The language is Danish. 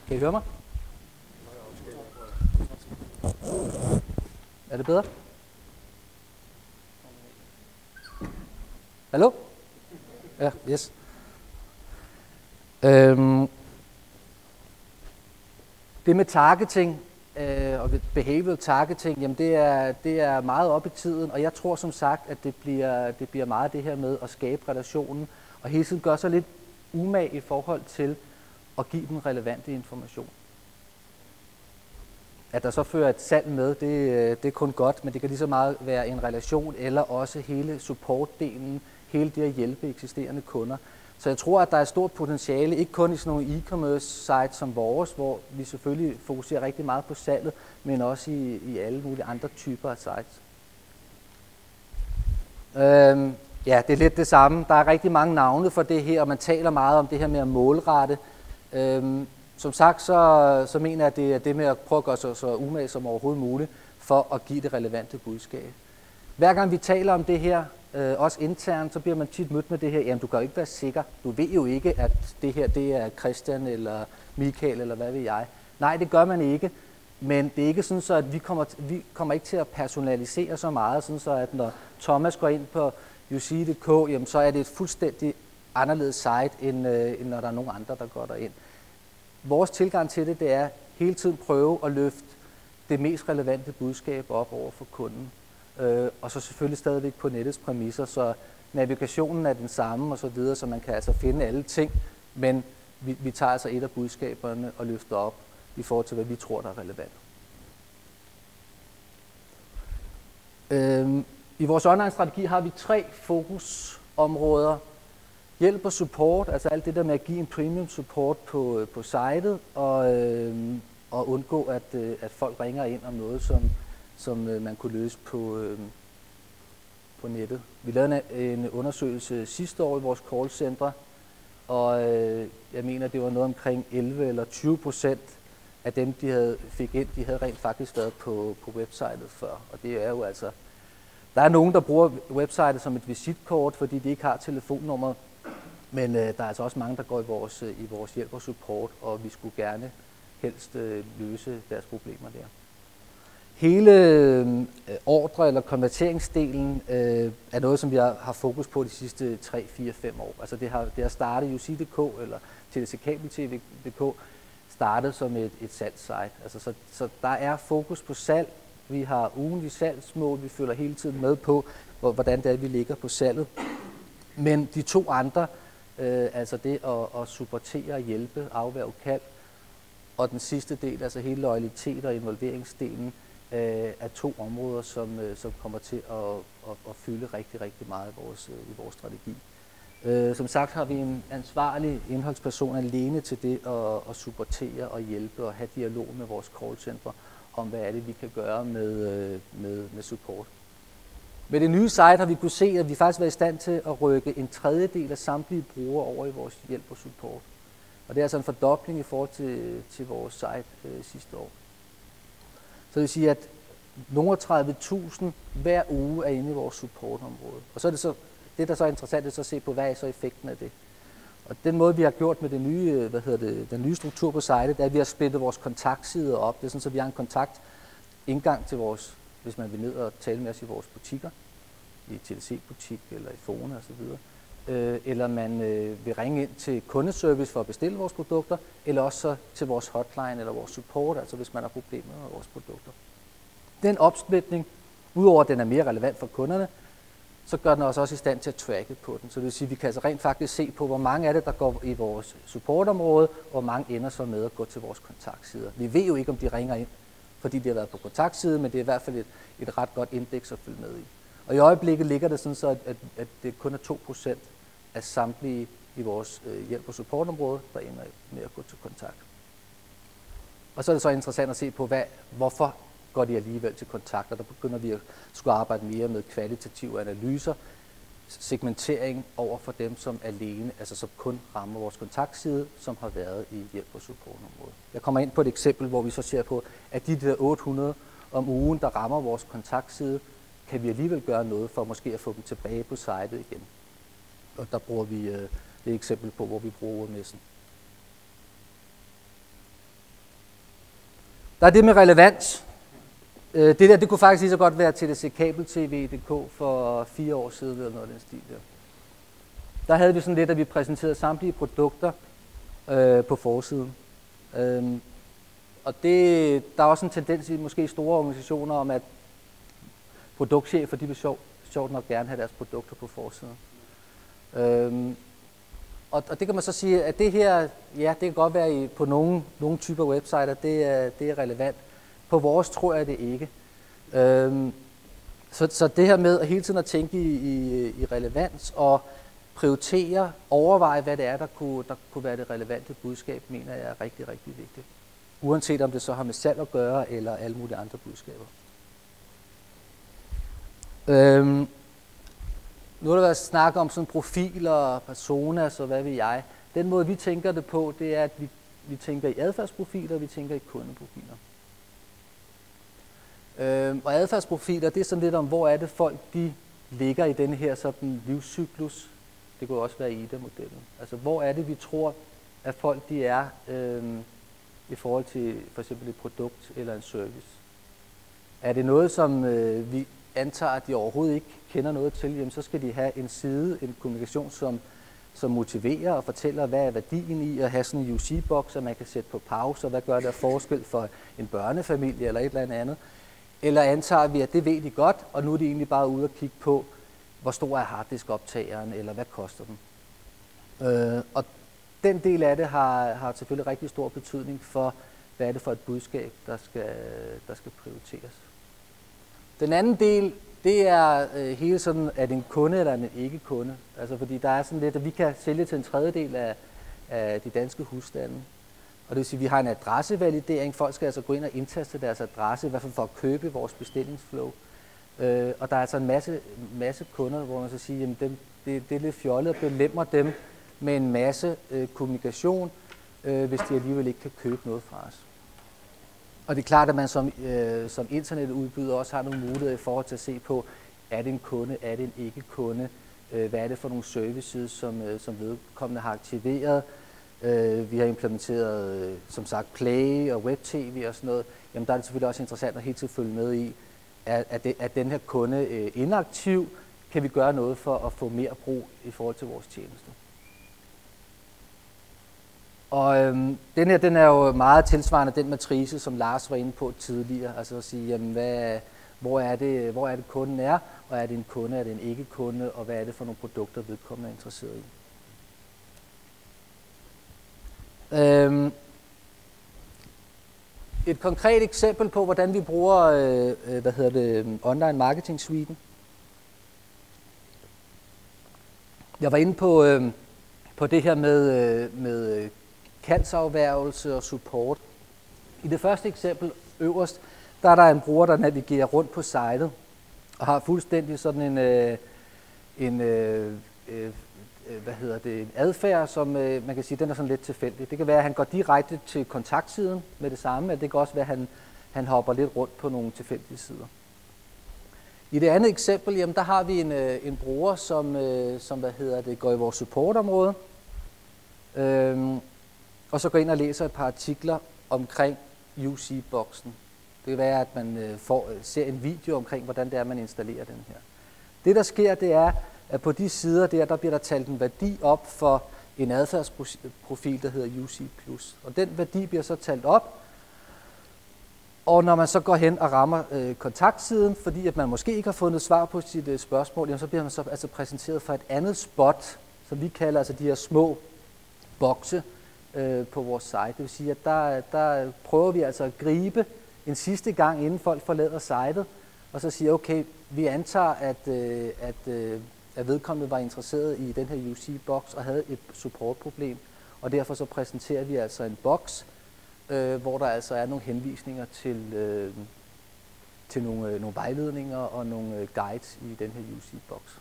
Kan I høre mig? Er det bedre? Hallo? Ja, yes. Det med targeting og behavioral targeting, jamen det er meget op i tiden, og jeg tror som sagt, at det bliver meget det her med at skabe relationen, og hele tiden gøre sig lidt umage i forhold til at give den relevante information. At der så fører et salg med, det er kun godt, men det kan lige så meget være en relation, eller også hele supportdelen, hele det at hjælpe eksisterende kunder. Så jeg tror, at der er et stort potentiale, ikke kun i sådan nogle e-commerce sites som vores, hvor vi selvfølgelig fokuserer rigtig meget på salget, men også i alle mulige andre typer af sites. Ja, det er lidt det samme. Der er rigtig mange navne for det her, og man taler meget om det her med at målrette. Som sagt, så mener jeg, at det er det med at prøve at gøre sig så umage som overhovedet muligt, for at give det relevante budskab. Hver gang vi taler om det her, også internt, så bliver man tit mødt med det her, jamen du kan jo ikke være sikker. Du ved jo ikke, at det her det er Christian eller Michael eller hvad ved jeg. Nej, det gør man ikke, men det er ikke sådan, så at vi kommer ikke til at personalisere så meget, sådan så at når Thomas går ind på UC.dk, jamen så er det et fuldstændig anderledes site, end når der er nogen andre, der går derind. Vores tilgang til det er hele tiden prøve at løfte det mest relevante budskab op over for kunden. Og så selvfølgelig stadigvæk på nettets præmisser, så navigationen er den samme og så videre, så man kan altså finde alle ting, men vi tager altså et af budskaberne og løfter op i forhold til, hvad vi tror, der er relevant. I vores online-strategi har vi 3 fokusområder. Hjælp og support, altså alt det der med at give en premium support på sitet, og undgå, at folk ringer ind om noget, som man kunne løse på nettet. Vi lavede en undersøgelse sidste år i vores callcentre, og jeg mener, det var noget omkring 11 eller 20% af dem, fik ind, de havde rent faktisk været på websitet før. Og det er jo altså, der er nogen, der bruger websitet som et visitkort, fordi de ikke har telefonnummer, men der er altså også mange, der går i vores hjælp og support, og vi skulle gerne helst løse deres problemer der. Hele ordre- eller konverteringsdelen er noget, som vi har fokus på de sidste 3, 4, 5 år. Altså det har startet UC.dk eller TDC-kabel-tv.dk startet som et salgssite. Altså så der er fokus på salg. Vi har ugentlige salgsmål. Vi følger hele tiden med på, hvordan det er, vi ligger på salget. Men de 2 andre, altså det at supportere og hjælpe, afværge kald, og den sidste del, altså hele loyalitet og involveringsdelen, er 2 områder, som kommer til at fylde rigtig, rigtig meget i vores strategi. Som sagt har vi en ansvarlig indholdsperson alene til det at supportere og hjælpe og have dialog med vores callcenter om, hvad er det, vi kan gøre med support. Med det nye site har vi kunne se, at vi faktisk var i stand til at rykke 1/3 af samtlige brugere over i vores hjælp og support. Og det er altså en fordobling i forhold til vores site sidste år. Så det vil sige, at nogle 30.000 hver uge er inde i vores supportområde. Og så er det der så er interessant, det er så at se på, hvad er så effekten af det. Og den måde, vi har gjort med den nye struktur på sitet, er, at vi har splittet vores kontaktsider op. Det er sådan, så vi har en kontaktindgang til vores, hvis man vil ned og tale med os i vores butikker, i TDC-butik eller i Fona osv., eller man vil ringe ind til kundeservice for at bestille vores produkter, eller også så til vores hotline eller vores support, altså hvis man har problemer med vores produkter. Den opsplitning, udover at den er mere relevant for kunderne, så gør den også i stand til at tracke på den. Så det vil sige, at vi kan altså rent faktisk se på, hvor mange af det, der går i vores supportområde, og hvor mange ender så med at gå til vores kontaktsider. Vi ved jo ikke, om de ringer ind, fordi de har været på kontaktsiden, men det er i hvert fald et ret godt indeks at følge med i. Og i øjeblikket ligger det sådan så, at det kun er 2% af samtlige i vores hjælp- og supportområde, der ender med at gå til kontakt. Og så er det så interessant at se på, hvorfor går de alligevel til kontakt, og der begynder vi at skulle arbejde mere med kvalitative analyser, segmentering over for dem, som alene, altså som kun rammer vores kontaktside, som har været i hjælp- og supportområdet. Jeg kommer ind på et eksempel, hvor vi så ser på, at de der 800 om ugen, der rammer vores kontaktside, kan vi alligevel gøre noget for måske at få dem tilbage på sitet igen. Og der bruger vi det eksempel på, hvor vi bruger messen. Der er det med relevans. Det der, det kunne faktisk lige så godt være TDC Kabel-TV.dk for 4 år siden, eller noget af den stil der. Der havde vi sådan lidt, at vi præsenterede samtlige produkter på forsiden. Og der er også en tendens i måske store organisationer om, at produktchefer, de vil sjovt nok gerne have deres produkter på forsiden. Og det kan man så sige, at det her, ja, det kan godt være på nogle typer websider, det er relevant. På vores tror jeg det ikke. Så det her med at hele tiden at tænke i relevans og prioritere, overveje, hvad det er, der kunne være det relevante budskab, mener jeg er rigtig, rigtig vigtigt. Uanset om det så har med salg at gøre, eller alle mulige andre budskaber. Nu har der været snak om sådan profiler, personas og hvad ved jeg. Den måde, vi tænker det på, det er, at vi tænker i adfærdsprofiler, og vi tænker i kundeprofiler. Og adfærdsprofiler, det er sådan lidt om, hvor er det folk, de ligger i denne her sådan livscyklus. Det kunne også være IDA-modellen. Altså, hvor er det, vi tror, at folk de er i forhold til for eksempel et produkt eller en service? Er det noget, som vi antager, at de overhovedet ikke kender noget til, jamen, så skal de have en side, en kommunikation, som motiverer og fortæller, hvad er værdien i at have sådan en UC-boks, så man kan sætte på pause, og hvad gør det af forskel for en børnefamilie eller et eller andet. Eller antager vi, at det ved de godt, og nu er de egentlig bare ude og kigge på, hvor stor er harddisk-optageren, eller hvad koster den. Og den del af det har selvfølgelig rigtig stor betydning for, hvad er det for et budskab, der skal prioriteres. Den anden del, det er hele sådan, er det en kunde eller en ikke-kunde. Altså fordi der er sådan lidt, at vi kan sælge til en tredjedel af de danske husstande. Og det vil sige, at vi har en adressevalidering. Folk skal altså gå ind og indtaste deres adresse, i hvert fald for at købe vores bestillingsflow. Og der er altså en masse kunder, hvor man så siger, at det er lidt fjollet at belemre dem med en masse kommunikation, hvis de alligevel ikke kan købe noget fra os. Og det er klart, at man som internetudbyder også har nogle muligheder i forhold til at se på, er det en kunde, er det en ikke-kunde, hvad er det for nogle services, som vedkommende har aktiveret. Vi har implementeret, som sagt, Play og Web-TV og sådan noget. Jamen der er det selvfølgelig også interessant at hele tiden følge med i, at den her kunde inaktiv, kan vi gøre noget for at få mere brug i forhold til vores tjenester. Og den her, den er jo meget tilsvarende den matrice, som Lars var inde på tidligere. Altså at sige, jamen, hvor er det kunden er, og er det en kunde, er det en ikke-kunde, og hvad er det for nogle produkter, vedkommende er interesseret i. Et konkret eksempel på, hvordan vi bruger online marketing suiten. Jeg var inde på det her med kaldsafværgelse og support. I det første eksempel øverst, der er der en bruger, der navigerer rundt på sitet og har fuldstændig sådan en adfærd, som man kan sige, den er sådan lidt tilfældig. Det kan være, at han går direkte til kontaktsiden med det samme, men det kan også være, at han hopper lidt rundt på nogle tilfældige sider. I det andet eksempel, jamen, der har vi en bruger, som går i vores supportområde, og så går ind og læser et par artikler omkring UC-boksen. Det kan være, at man ser en video omkring, hvordan det er, man installerer den her. Det, der sker, det er, at på de sider der bliver der talt en værdi op for en adfærdsprofil, der hedder UC+. Og den værdi bliver så talt op, og når man så går hen og rammer kontaktsiden, fordi at man måske ikke har fundet svar på sit spørgsmål, jamen, så bliver man så altså præsenteret for et andet spot, som vi kalder altså de her små bokse på vores site. Det vil sige, at der prøver vi altså at gribe en sidste gang, inden folk forlader sitet, og så siger, okay, vi antager, at vedkommende var interesseret i den her UC-boks og havde et supportproblem, og derfor så præsenterer vi altså en boks, hvor der altså er nogle henvisninger til nogle vejledninger og nogle guides i den her UC-boks.